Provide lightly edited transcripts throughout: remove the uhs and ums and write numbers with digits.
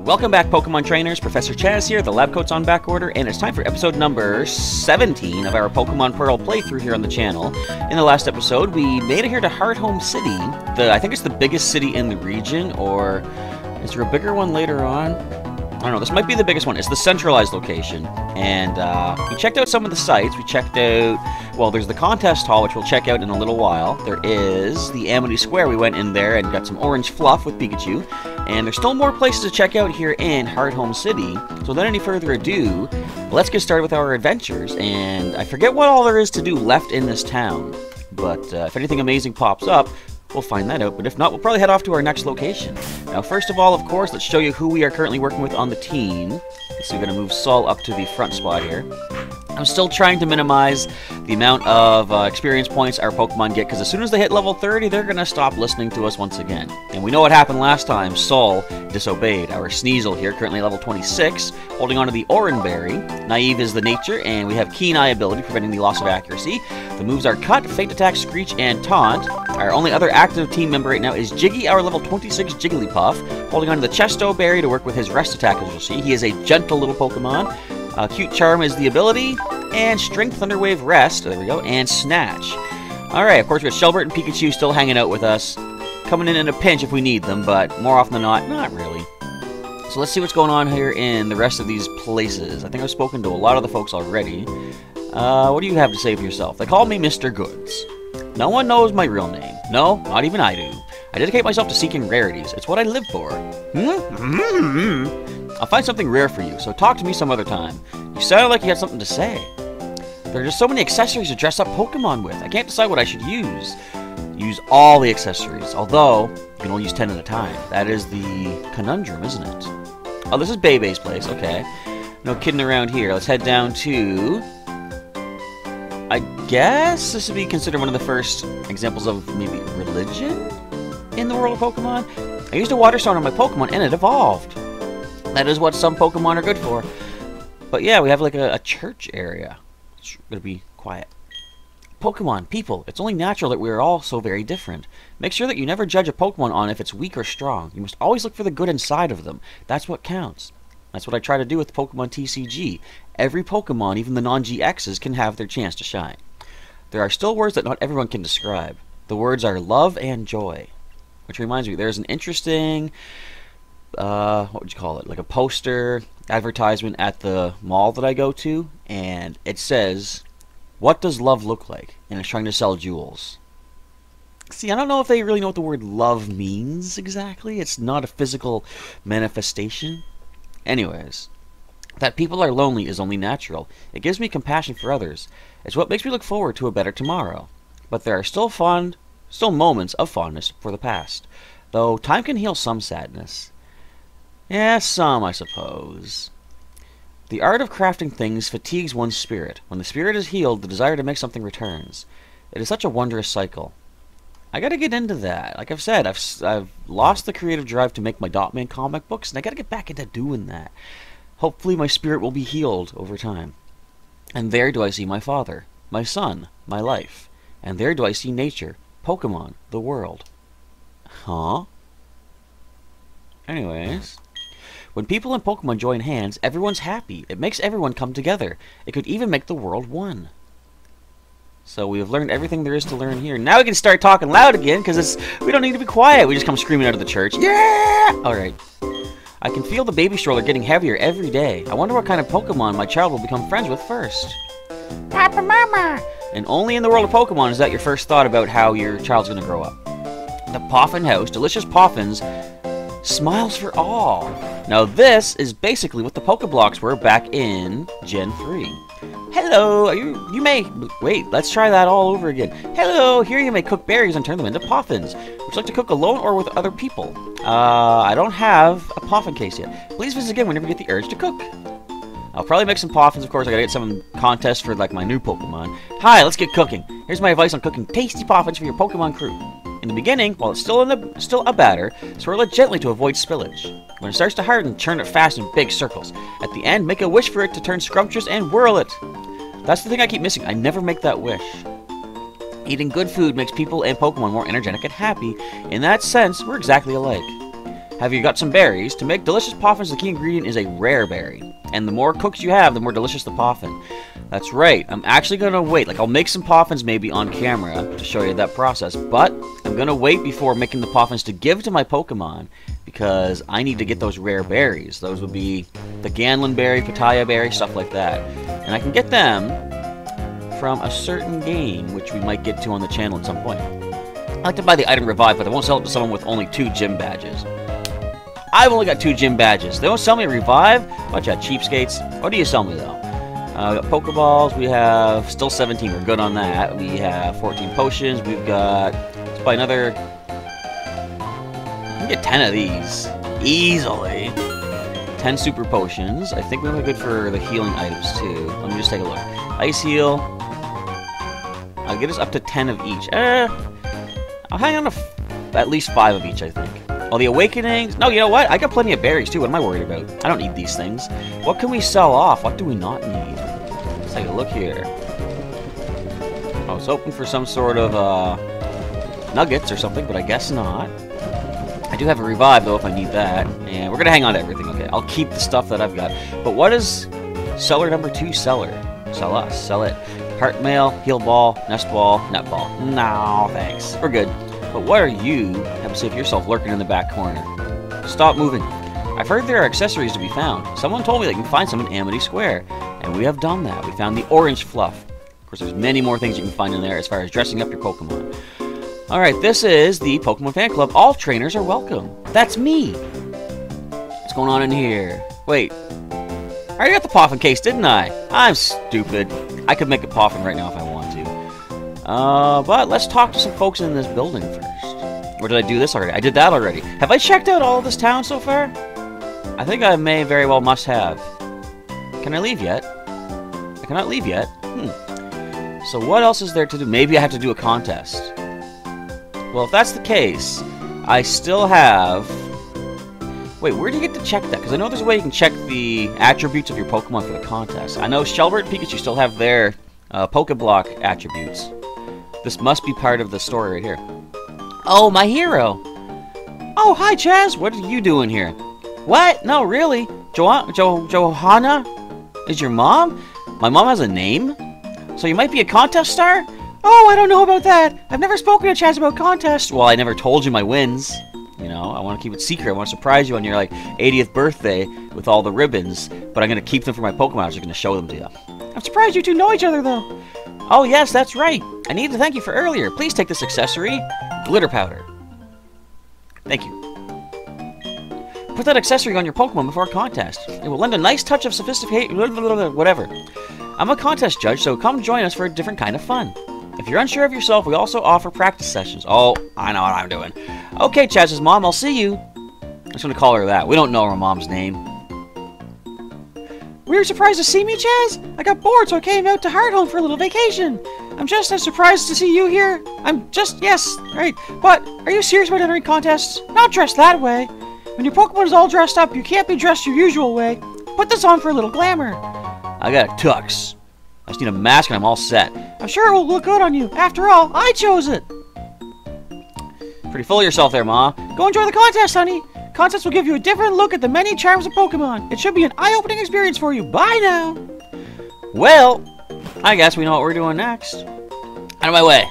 Welcome back, Pokemon Trainers. Professor Chaz here, the lab coat's on back order, and it's time for episode number 17 of our Pokemon Pearl playthrough here on the channel. In the last episode, we made it here to Hearthome City. I think it's the biggest city in the region, or is there a bigger one later on? I don't know, this might be the biggest one. It's the centralized location, and we checked out some of the sites. We checked out, well, there's the contest hall, which we'll check out in a little while. There is the Amity Square. We went in there and got some orange fluff with Pikachu, and there's still more places to check out here in Hearthome City. So without any further ado, let's get started with our adventures, and I forget what all there is to do left in this town, but if anything amazing pops up, we'll find that out, but if not, we'll probably head off to our next location. Now, first of all, of course, let's show you who we are currently working with on the team. So we're going to move Sol up to the front spot here. I'm still trying to minimize the amount of experience points our Pokemon get, because as soon as they hit level 30, they're going to stop listening to us once again. And we know what happened last time. Sol disobeyed. Our Sneasel here, currently level 26, holding on to the Oran Berry. Naive is the nature, and we have Keen Eye ability, preventing the loss of accuracy. The moves are Cut, Feint Attack, Screech, and Taunt. Our only other active team member right now is Jiggy, our level 26 Jigglypuff, holding on to the Chesto Berry to work with his Rest Attack, as you'll see. He is a gentle little Pokemon. Cute Charm is the ability, and Strength, Thunderwave, Rest, there we go, and Snatch. Alright, of course we got Shelbert and Pikachu still hanging out with us, coming in a pinch if we need them, but more often than not really. So let's see what's going on here in the rest of these places. I think I've spoken to a lot of the folks already. What do you have to say for yourself? They call me Mr. Goods. No one knows my real name. No, not even I do. I dedicate myself to seeking rarities. It's what I live for. I'll find something rare for you, so talk to me some other time. You sounded like you had something to say. There are just so many accessories to dress up Pokemon with. I can't decide what I should use. Use all the accessories, although you can only use 10 at a time. That is the conundrum, isn't it? Oh, this is Bebe's place. Okay. No kidding around here. Let's head down to... I guess this would be considered one of the first examples of maybe religion in the world of Pokemon. I used a water stone on my Pokemon and it evolved. That is what some Pokemon are good for. But yeah, we have like a church area. It's gonna be quiet. Pokemon, people, it's only natural that we are all so very different. Make sure that you never judge a Pokemon on if it's weak or strong. You must always look for the good inside of them. That's what counts. That's what I try to do with Pokemon TCG. Every Pokemon, even the non-GXs, can have their chance to shine. There are still words that not everyone can describe. The words are love and joy. Which reminds me, there's an interesting, what would you call it? Like a poster advertisement at the mall that I go to, and it says, "What does love look like?" And it's trying to sell jewels. See, I don't know if they really know what the word love means exactly. It's not a physical manifestation. Anyways, that people are lonely is only natural. It gives me compassion for others. It's what makes me look forward to a better tomorrow. But there are still moments of fondness for the past. Though time can heal some sadness. Yeah, some, I suppose. The art of crafting things fatigues one's spirit. When the spirit is healed, the desire to make something returns. It is such a wondrous cycle. I gotta get into that. Like I've said, I've lost the creative drive to make my Dotman comic books, and I gotta get back into doing that. Hopefully my spirit will be healed over time. And there do I see my father, my son, my life. And there do I see nature, Pokemon, the world. Huh? Anyways. When people and Pokemon join hands, everyone's happy. It makes everyone come together. It could even make the world one. So we have learned everything there is to learn here. Now we can start talking loud again, because we don't need to be quiet. We just come screaming out of the church. Yeah! Alright. I can feel the baby stroller getting heavier every day. I wonder what kind of Pokemon my child will become friends with first. Papa Mama! And only in the world of Pokemon is that your first thought about how your child's going to grow up. The Poffin House, delicious Poffins, smiles for all. Now this is basically what the Pokeblocks were back in Gen 3. Hello, you may... Wait, let's try that all over again. Hello, here you may cook berries and turn them into Poffins. Would you like to cook alone or with other people? I don't have a Poffin case yet. Please visit again whenever you get the urge to cook. I'll probably make some Poffins, of course. I gotta get some contests for, like, my new Pokemon. Hi, let's get cooking. Here's my advice on cooking tasty Poffins for your Pokemon crew. In the beginning, while it's still a batter, swirl it gently to avoid spillage. When it starts to harden, churn it fast in big circles. At the end, make a wish for it to turn scrumptious and whirl it. That's the thing I keep missing. I never make that wish. Eating good food makes people and Pokemon more energetic and happy. In that sense, we're exactly alike. have you got some berries? To make delicious poffins, the key ingredient is a rare berry. And the more cooks you have, the more delicious the poffin. That's right. I'm actually going to wait. Like, I'll make some poffins maybe on camera to show you that process. But I'm going to wait before making the poffins to give to my Pokemon, because I need to get those rare berries. Those would be the Ganlin berry, Pitaya berry, stuff like that. And I can get them from a certain game, which we might get to on the channel at some point. I like to buy the item Revive, but I won't sell it to someone with only 2 gym badges. I've only got 2 gym badges. They don't sell me a Revive? Bunch of cheapskates. What do you sell me, though? We got Pokeballs. We have still 17. We're good on that. We have 14 potions. We've got... Let's buy another... We can get 10 of these. Easily. 10 super potions. I think we're really good for the healing items, too. Let me just take a look. Ice Heal. I'll get us up to 10 of each. I'll hang on to at least 5 of each, I think. Oh, the Awakenings. No, you know what? I got plenty of berries, too. What am I worried about? I don't need these things. What can we sell off? What do we not need? Let's take a look here. I was hoping for some sort of nuggets or something, but I guess not. I do have a Revive, though, if I need that. And we're going to hang on to everything, okay? I'll keep the stuff that I've got. But what is seller number 2 seller? Sell us. Sell it. Heart Mail, Heal Ball, Nest Ball, Net Ball. No, thanks. We're good. But what are you, have to say for yourself, lurking in the back corner? Stop moving. I've heard there are accessories to be found. Someone told me they can find some in Amity Square. And we have done that. We found the orange fluff. Of course, there's many more things you can find in there as far as dressing up your Pokemon. Alright, this is the Pokemon Fan Club. All trainers are welcome. That's me. What's going on in here? Wait. I already got the Poffin case, didn't I? I'm stupid. I could make a Poffin right now if I want to. But let's talk to some folks in this building first. Or did I do this already? I did that already. Have I checked out all of this town so far? I think I may very well must have. Can I leave yet? I cannot leave yet. So what else is there to do? Maybe I have to do a contest. Well, if that's the case, I still have... Wait, where do you get to check that? Because I know there's a way you can check the attributes of your Pokemon for the contest. I know Shelbert and Pikachu still have their Pokeblock attributes. This must be part of the story right here. Oh, my hero! Oh, hi, Chaz! What are you doing here? What? No, really? Johanna? Is your mom? My mom has a name? So you might be a contest star? Oh, I don't know about that! I've never spoken to Chaz about contests! Well, I never told you my wins. You know, I want to keep it secret. I want to surprise you on your, like, 80th birthday with all the ribbons, but I'm going to keep them for my Pokemon. I'm just going to show them to you. I'm surprised you two know each other, though. Oh, yes, that's right. I need to thank you for earlier. Please take this accessory. Glitter powder. Thank you. Put that accessory on your Pokemon before a contest. It will lend a nice touch of sophistication. Whatever. I'm a contest judge, so come join us for a different kind of fun. If you're unsure of yourself, we also offer practice sessions. Oh, I know what I'm doing. Okay, Chaz's mom, I'll see you. I'm just going to call her that. We don't know her mom's name. Were you surprised to see me, Chaz? I got bored, so I came out to Hardhome for a little vacation. I'm just as surprised to see you here. Yes, right. But, are you serious about entering contests? Not dressed that way. When your Pokemon is all dressed up, you can't be dressed your usual way. Put this on for a little glamour. I got a tux. I just need a mask and I'm all set. I'm sure it will look good on you. After all, I chose it. Pretty full of yourself there, Ma. Go enjoy the contest, honey. Contests will give you a different look at the many charms of Pokemon. It should be an eye-opening experience for you. Bye now. Well, I guess we know what we're doing next. Out of my way.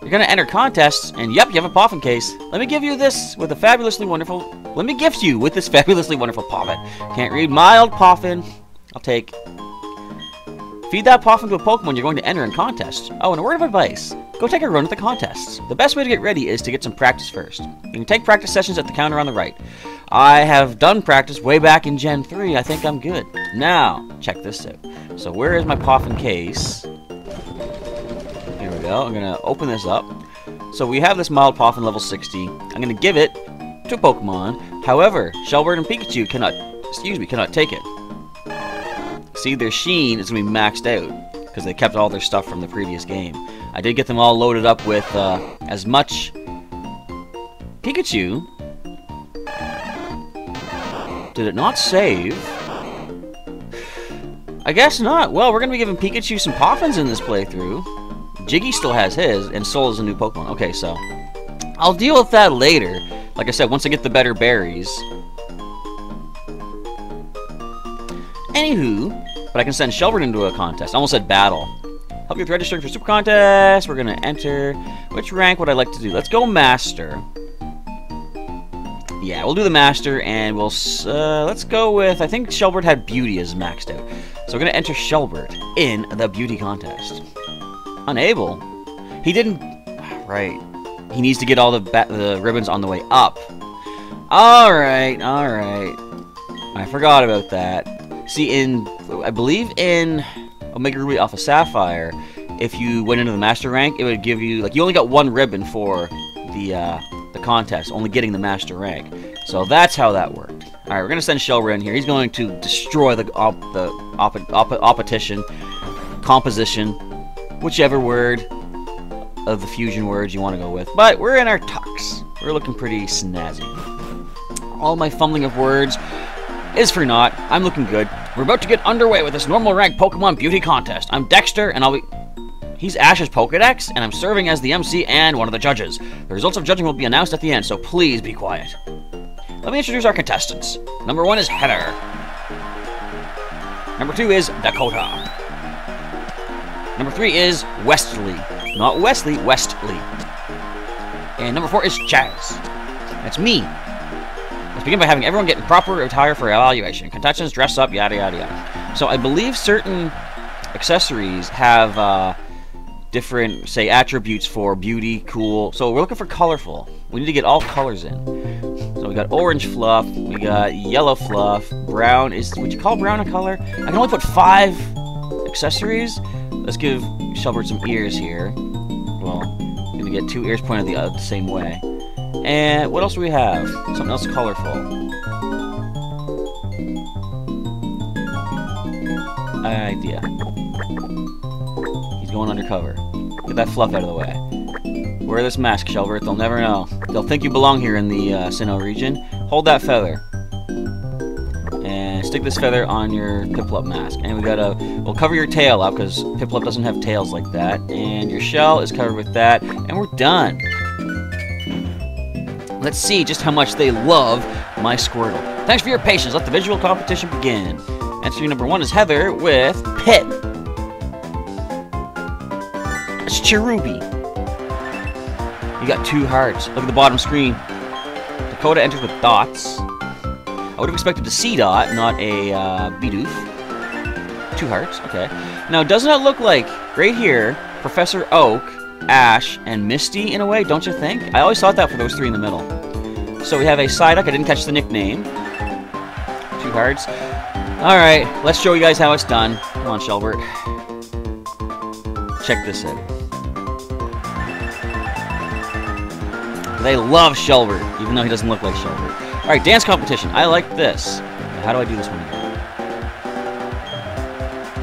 You're gonna enter contests, and yep, you have a Poffin case. Let me give you this with a fabulously wonderful... Let me gift you with this fabulously wonderful Poffin. Can't read. Mild Poffin. I'll take... Feed that Poffin to a Pokemon you're going to enter in contests. Oh, and a word of advice. Go take a run at the contests. The best way to get ready is to get some practice first. You can take practice sessions at the counter on the right. I have done practice way back in Gen 3. I think I'm good. Now, check this out. So where is my Poffin case? Here we go. I'm going to open this up. So we have this mild Poffin level 60. I'm going to give it to a Pokemon. However, Shelbert and Pikachu cannot take it. See, their sheen is going to be maxed out because they kept all their stuff from the previous game. I did get them all loaded up with as much Pikachu. Did it not save? I guess not. Well, we're going to be giving Pikachu some Poffins in this playthrough. Jiggy still has his, and Soul is a new Pokemon. Okay, so I'll deal with that later. Like I said, once I get the better berries. Anywho, but I can send Shelbert into a contest. I almost said battle. Help you with registering for super contest. We're gonna enter. Which rank would I like to do? Let's go master. Yeah, we'll do the master, and we'll let's go with. I think Shelbert had beauty as maxed out, so we're gonna enter Shelbert in the beauty contest. Unable. He didn't. Right. He needs to get all the ribbons on the way up. All right. I forgot about that. See, I believe in Omega Ruby Alpha Sapphire, if you went into the master rank, it would give you, like, you only got one ribbon for the contest, only getting the master rank. So that's how that worked. All right, we're gonna send Shelbert in here. He's going to destroy the composition, whichever word of the fusion words you want to go with. But we're in our tux. We're looking pretty snazzy. All my fumbling of words is for naught. I'm looking good. We're about to get underway with this normal rank Pokemon beauty contest. I'm Dexter, and I'll be... He's Ash's Pokedex, and I'm serving as the MC and one of the judges. The results of judging will be announced at the end, so please be quiet. Let me introduce our contestants. Number 1 is Heather. Number 2 is Dakota. Number 3 is Westley. Not Wesley, Westley. And number 4 is Chaz. That's me. Let's begin by having everyone get in proper attire for evaluation. Contestants dress up, yada yada yada. So I believe certain accessories have different, say, attributes for beauty, cool. So we're looking for colorful. We need to get all colors in. So we got orange fluff, we got yellow fluff, brown is... Would you call brown a color? I can only put 5 accessories. Let's give Shelbert some ears here. Well, gonna get 2 ears pointed the same way. And what else do we have? Something else colorful. Idea. He's going undercover. Get that fluff out of the way. Wear this mask, Shelbert. They'll never know. They'll think you belong here in the Sinnoh region. Hold that feather. And stick this feather on your Piplup mask. And we gotta... We'll cover your tail up, because Piplup doesn't have tails like that. And your shell is covered with that. And we're done. Let's see just how much they love my Squirtle. Thanks for your patience. Let the visual competition begin. Entry number 1 is Heather with Pit. It's Cherubi. You got 2 hearts. Look at the bottom screen. Dakota enters with dots. I would have expected a C dot, not a Bidoof. 2 hearts. Okay. Now, doesn't it look like right here, Professor Oak, Ash, and Misty in a way, don't you think? I always thought that for those 3 in the middle. So we have a Psyduck. I didn't catch the nickname. 2 hearts. Alright, let's show you guys how it's done. Come on, Shelbert. Check this out. They love Shelbert, even though he doesn't look like Shelbert. Alright, dance competition. I like this. How do I do this one again?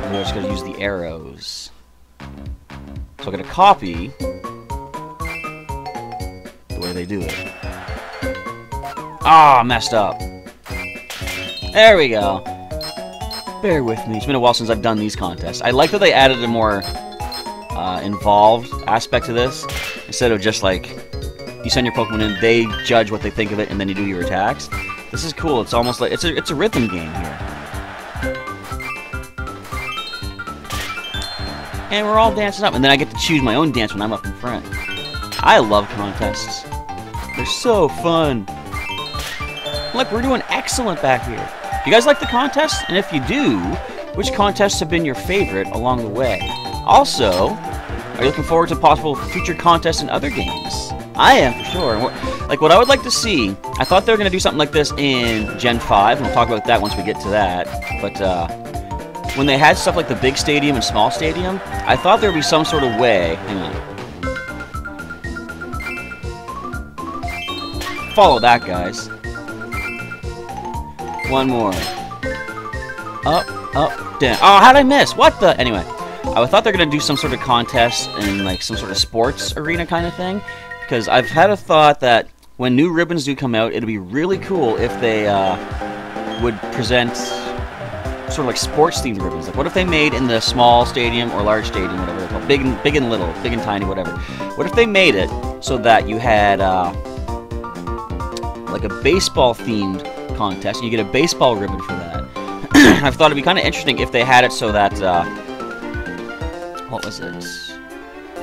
I'm just going to use the arrows. So I'm going to copy the way they do it. Ah, messed up. There we go. Bear with me. It's been a while since I've done these contests. I like that they added a more involved aspect to this. Instead of just like, you send your Pokemon in, they judge what they think of it, and then you do your attacks. This is cool. It's almost like, it's a rhythm game here. And we're all dancing up, and then I get to choose my own dance when I'm up in front. I love contests. They're so fun. Look, we're doing excellent back here. Do you guys like the contests? And if you do, which contests have been your favorite along the way? Also, are you looking forward to possible future contests in other games? I am, for sure. Like, what I would like to see, I thought they were going to do something like this in Gen 5, and we'll talk about that once we get to that. But, when they had stuff like the big stadium and small stadium, I thought there would be some sort of way... Hang on. Follow that, guys. One more. Up, up, down. Oh, how'd I miss? What the? Anyway, I thought they were going to do some sort of contest in, like, some sort of sports arena kind of thing. Because I've had a thought that when new ribbons do come out, it'd be really cool if they would present sort of like sports-themed ribbons. Like, what if they made in the small stadium or large stadium, whatever they're called, big and little, big and tiny, whatever. What if they made it so that you had like a baseball-themed contest, and you get a baseball ribbon for that. I thought it'd be kind of interesting if they had it so that, what was it?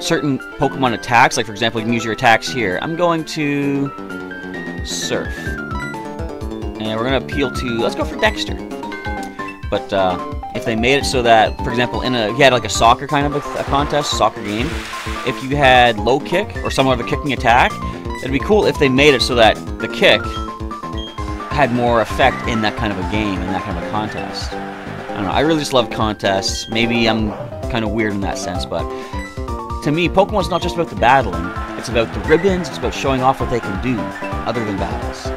Certain Pokemon attacks, like for example, you can use your attacks here. I'm going to Surf. And we're going to appeal to, let's go for Dexter. But if they made it so that, for example, if you had like a soccer kind of a contest, soccer game, if you had low kick or some other kicking attack, it'd be cool if they made it so that the kick had more effect in that kind of a game, in that kind of a contest. I don't know, I really just love contests. Maybe I'm kind of weird in that sense, but to me, Pokemon's not just about the battling. It's about the ribbons, it's about showing off what they can do, other than battles.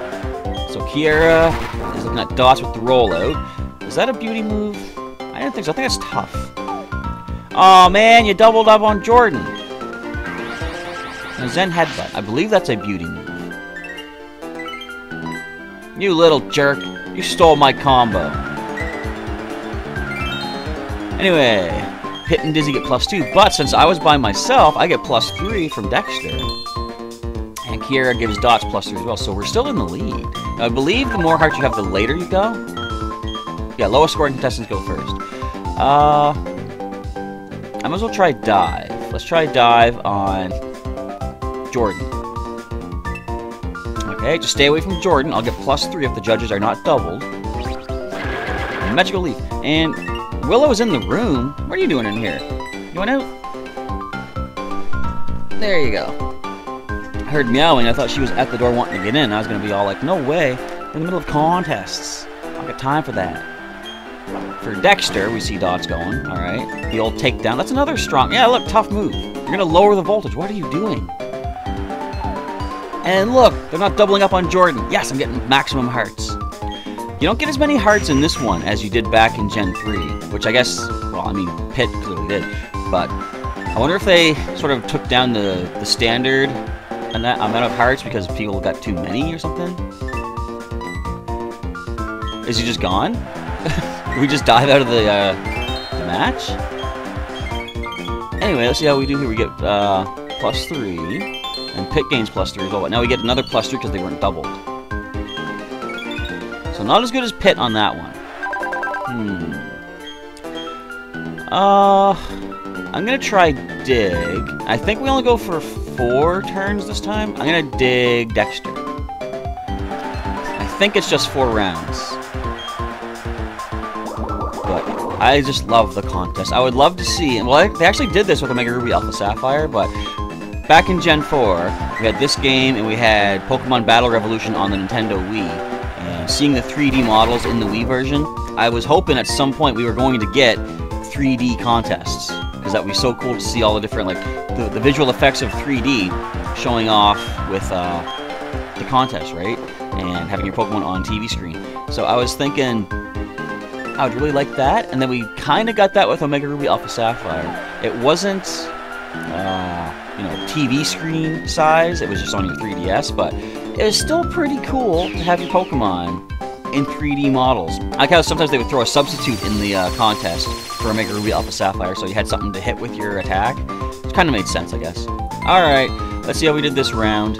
So Kiera is looking at Dots with the rollout. Is that a beauty move? I didn't think so. I think it's tough. Oh man, you doubled up on Jordan. And Zen Headbutt. I believe that's a beauty move. You little jerk. You stole my combo. Anyway, Pit and Dizzy get +2, but since I was by myself, I get +3 from Dexter. And Kiera gives Dots +3 as well, so we're still in the lead. Now, I believe the more hearts you have, the later you go. Yeah, lowest scoring contestants go first. I might as well try Dive. Let's try Dive on Jordan. Okay, just stay away from Jordan. I'll get +3 if the judges are not doubled. Magical Leaf. And Willow is in the room. What are you doing in here? You want out? There you go. I heard meowing. I thought she was at the door wanting to get in. I was going to be all like, no way. We're in the middle of contests. I don't got time for that. For Dexter, we see Dots going. Alright. The old takedown. That's another strong... Yeah, look, tough move. You're going to lower the voltage. What are you doing? And look, they're not doubling up on Jordan. Yes, I'm getting maximum hearts. You don't get as many hearts in this one as you did back in Gen 3, which I guess, well, I mean, Pit clearly did. But I wonder if they sort of took down the standard amount of hearts because people got too many or something. Is he just gone? Did we just dive out of the match? Anyway, let's see how we do here. We get +3. And Pit gains +3 as well. But now we get another +3 because they weren't doubled. So not as good as Pit on that one. I'm gonna try Dig. I think we only go for 4 turns this time. I'm gonna dig Dexter. I think it's just 4 rounds. But I just love the contest. I would love to see, well, they actually did this with Omega Ruby Alpha Sapphire, but back in Gen 4, we had this game and we had Pokemon Battle Revolution on the Nintendo Wii. And seeing the 3D models in the Wii version, I was hoping at some point we were going to get 3D contests. Because that would be so cool to see all the different, like, the visual effects of 3D showing off with the contest, right? And having your Pokemon on TV screen. So I was thinking, I would really like that. And then we kind of got that with Omega Ruby Alpha Sapphire. It wasn't, you know, TV screen size. It was just on your 3DS, but it was still pretty cool to have your Pokemon in 3D models. I like how sometimes they would throw a substitute in the contest for Omega Ruby Alpha Sapphire, so you had something to hit with your attack. It kind of made sense, I guess. Alright, let's see how we did this round.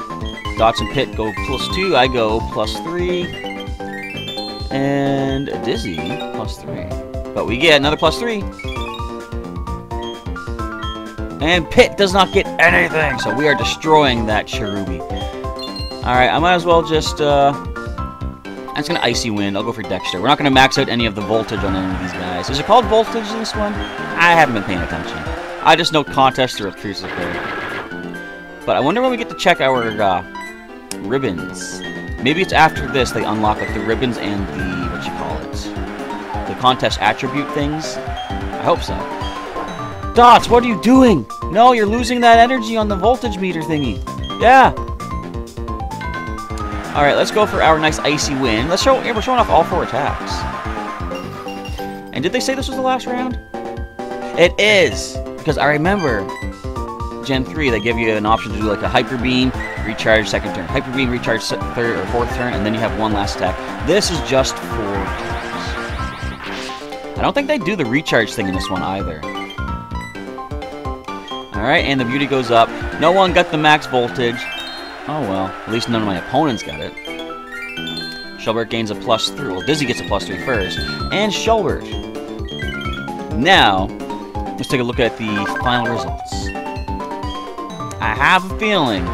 Dots and Pit go +2, I go +3, and Dizzy +3. But we get another +3. And Pit does not get anything, so we are destroying that Cherubi. Alright, I might as well just, I'm just going to Icy Wind. I'll go for Dexter. We're not going to max out any of the voltage on any of these guys. Is it called voltage in this one? I haven't been paying attention. I just know contests are obtrusive there. But I wonder when we get to check our ribbons. Maybe it's after this they unlock like the ribbons and the, what you call it, the contest attribute things. I hope so. Dots, what are you doing? No, you're losing that energy on the voltage meter thingy. Yeah. Alright, let's go for our nice Icy Wind. Let's show, yeah, we're showing off all 4 attacks. And did they say this was the last round? It is! Because I remember Gen 3, they give you an option to do like a Hyper Beam, recharge second turn. Hyper Beam, recharge third or fourth turn, and then you have one last attack. This is just 4 turns. I don't think they do the recharge thing in this one either. Alright, and the beauty goes up. No one got the max voltage. Oh well, at least none of my opponents got it. Shelbert gains a +3. Well, Dizzy gets a +3 first. And Shelbert. Now, let's take a look at the final results. I have a feeling,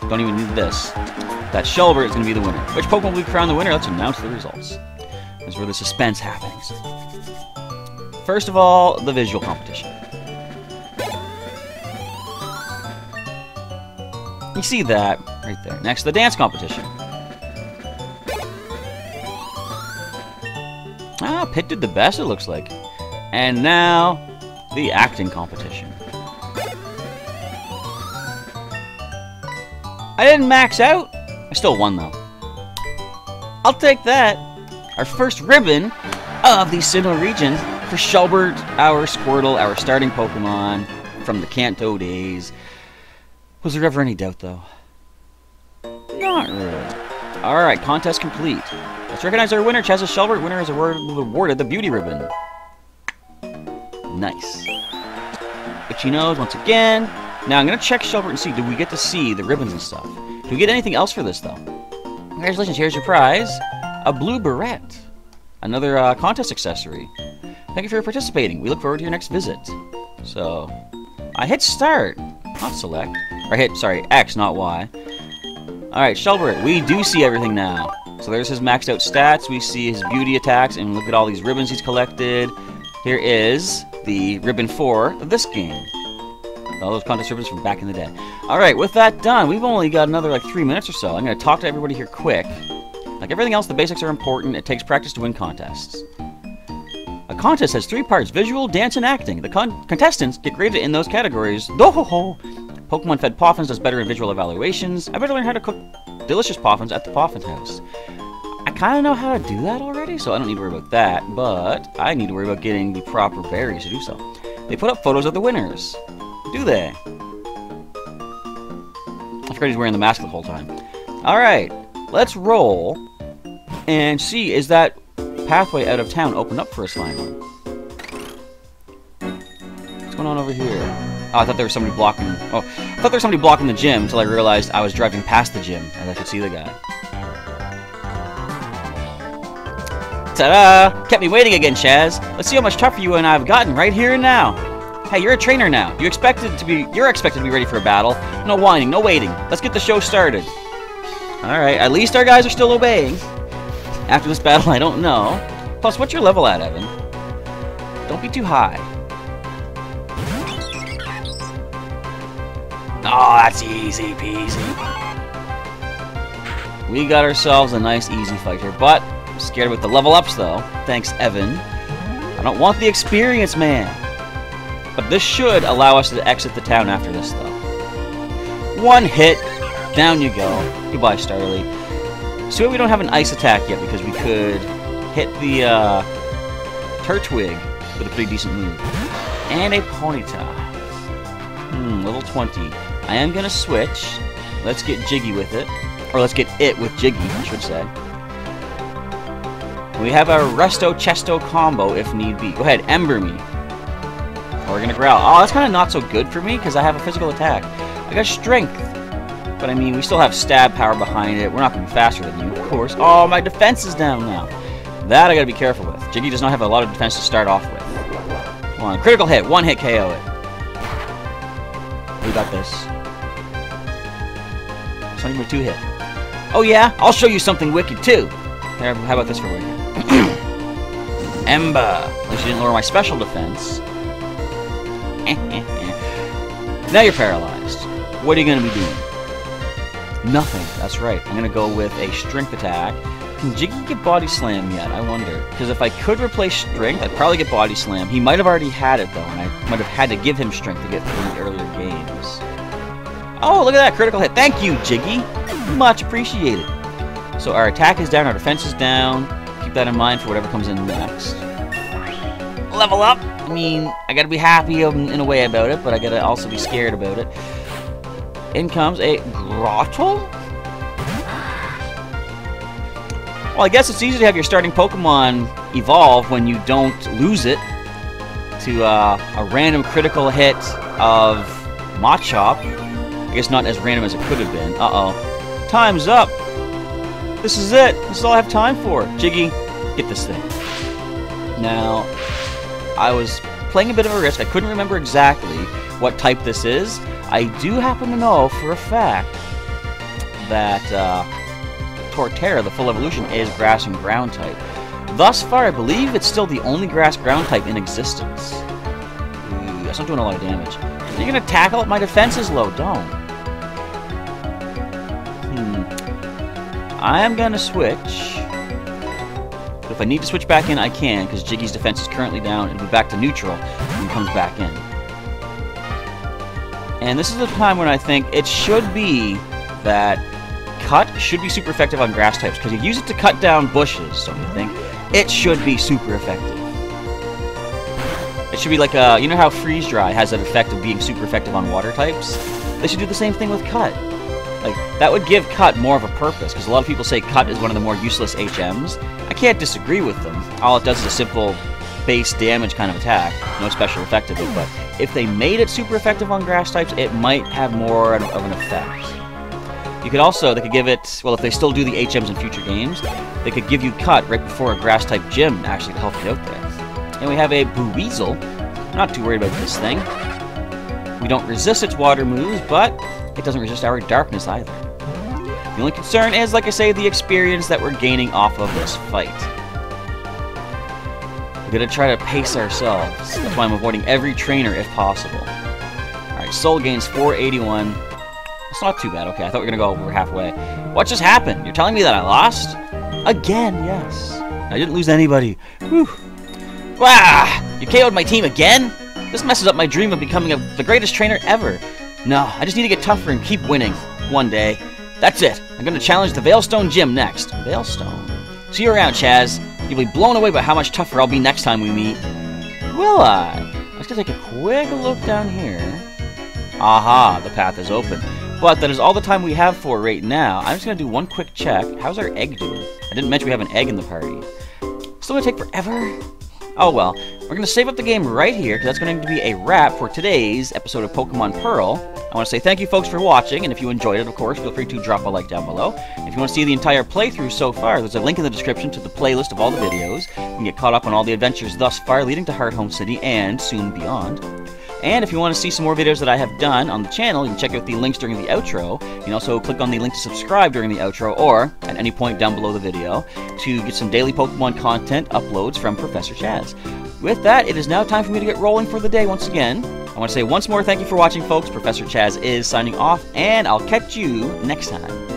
don't even need this, that Shelbert is going to be the winner. Which Pokemon will be crowned the winner? Let's announce the results. This is where the suspense happens. First of all, the visual competition. You see that right there. Next, the dance competition. Ah, Pit did the best, it looks like. And now, the acting competition. I didn't max out. I still won, though. I'll take that. Our first ribbon of the Sinnoh region for Shelbert, our Squirtle, our starting Pokemon from the Kanto days. Was there ever any doubt, though? Not really. Alright, contest complete. Let's recognize our winner. Chaz's Shelbert winner is awarded the beauty ribbon. Nice. Itchy nose once again. Now I'm going to check Shelbert and see, do we get to see the ribbons and stuff? Do we get anything else for this, though? Congratulations, here's your prize. A blue beret. Another contest accessory. Thank you for participating. We look forward to your next visit. So, I hit start, not select. Or hit, sorry, X, not Y. Alright, Shelbert, we do see everything now. So there's his maxed out stats, we see his beauty attacks, and look at all these ribbons he's collected. Here is the ribbon 4 of this game. All those contest ribbons from back in the day. Alright, with that done, we've only got another like 3 minutes or so. I'm going to talk to everybody here quick. Like everything else, the basics are important. It takes practice to win contests. A contest has 3 parts: visual, dance, and acting. The contestants get graded in those categories. Doho-ho! Pokemon Fed Poffins does better in visual evaluations. I better learn how to cook delicious Poffins at the Poffin House. I kind of know how to do that already, so I don't need to worry about that, but I need to worry about getting the proper berries to do so. They put up photos of the winners. Do they? I forgot he's wearing the mask the whole time. Alright, let's roll and see, is that pathway out of town opened up for a Slime? What's going on over here? Oh, I thought there was somebody blocking. Oh, I thought there was somebody blocking the gym until I realized I was driving past the gym and I could see the guy. Ta-da! Kept me waiting again, Chaz. Let's see how much tougher you and I have gotten right here and now. Hey, you're a trainer now. You're expected to be ready for a battle. No whining, no waiting. Let's get the show started. All right, at least our guys are still obeying. After this battle, I don't know. Plus, what's your level at, Evan? Don't be too high. Oh, that's easy peasy. We got ourselves a nice easy fight here, but I'm scared with the level ups though. Thanks, Evan. I don't want the experience, man. But this should allow us to exit the town after this though. One hit, down you go. Goodbye, Starly. So we don't have an ice attack yet because we could hit the Turtwig with a pretty decent move. And a Ponyta. Level 20. I am going to switch. Let's get Jiggy with it. Or let's get it with Jiggy, I should say. We have our Resto-Chesto combo if need be. Go ahead, Ember me. Or we're going to growl. Oh, that's kind of not so good for me because I have a physical attack. I got Strength. But I mean, we still have stab power behind it. We're not going to be faster than you, of course. Oh, my defense is down now. That I got to be careful with. Jiggy does not have a lot of defense to start off with. Come on, critical hit. One hit KO it. We got this. It's not even a 2-hit. Oh yeah? I'll show you something wicked too. How about this for wicked? Ember. At least you didn't lower my special defense. Now you're paralyzed. What are you going to be doing? Nothing. That's right. I'm going to go with a strength attack. Can Jiggy get body slam yet? I wonder. Because if I could replace strength, I'd probably get body slam. He might have already had it though, and I might have had to give him strength to get through the earlier games. Oh, look at that critical hit. Thank you, Jiggy. Much appreciated. So our attack is down, our defense is down. Keep that in mind for whatever comes in next. Level up. I mean, I gotta be happy in a way about it, but I gotta also be scared about it. In comes a Grottle? Well, I guess it's easy to have your starting Pokemon evolve when you don't lose it to a random critical hit of Machop. I guess not as random as it could have been. Uh-oh. Time's up! This is it. This is all I have time for. Jiggy, get this thing. Now, I was playing a bit of a risk. I couldn't remember exactly what type this is. I do happen to know for a fact that Torterra, the full evolution, is grass and ground type. Thus far, I believe it's still the only grass ground type in existence. Ooh, that's not doing a lot of damage. You're gonna tackle it? My defense is low. Don't. I am gonna switch. But if I need to switch back in, I can, because Jiggy's defense is currently down. It'll be back to neutral when he comes back in. And this is the time when I think it should be that Cut should be super effective on grass types, because you use it to cut down bushes, don't you think? It should be super effective. It should be like a, you know how Freeze Dry has that effect of being super effective on water types? They should do the same thing with Cut. Like, that would give Cut more of a purpose, because a lot of people say Cut is one of the more useless HMs. I can't disagree with them. All it does is a simple base damage kind of attack, no special effect of it, but if they made it super effective on grass types, it might have more of an effect. You could also, they could give it, well, if they still do the HMs in future games, they could give you Cut right before a grass type gym, actually, to help you out there. And we have a Buizel. Not too worried about this thing. We don't resist its water moves, but it doesn't resist our darkness either. The only concern is, like I say, the experience that we're gaining off of this fight. We're going to try to pace ourselves. That's why I'm avoiding every trainer if possible. Alright, Soul gains 481. It's not too bad. Okay, I thought we were going to go over halfway. What just happened? You're telling me that I lost? Again, yes. I didn't lose anybody. Whew. Wow! You KO'd my team again? This messes up my dream of becoming the greatest trainer ever. No, I just need to get tougher and keep winning. One day. That's it. I'm going to challenge the Veilstone Gym next. Veilstone? See you around, Chaz. You'll be blown away by how much tougher I'll be next time we meet. Will I? I'm just going to take a quick look down here. Aha, the path is open. But that is all the time we have for right now. I'm just going to do one quick check. How's our egg doing? I didn't mention we have an egg in the party. Still going to take forever? Oh well. We're going to save up the game right here, because that's going to be a wrap for today's episode of Pokémon Pearl. I want to say thank you folks for watching, and if you enjoyed it, of course, feel free to drop a like down below. If you want to see the entire playthrough so far, there's a link in the description to the playlist of all the videos. You can get caught up on all the adventures thus far leading to Heart Home City and soon beyond. And if you want to see some more videos that I have done on the channel, you can check out the links during the outro. You can also click on the link to subscribe during the outro, or at any point down below the video, to get some daily Pokemon content uploads from Professor Chaz. With that, it is now time for me to get rolling for the day once again. I want to say once more thank you for watching, folks. Professor Chaz is signing off, and I'll catch you next time.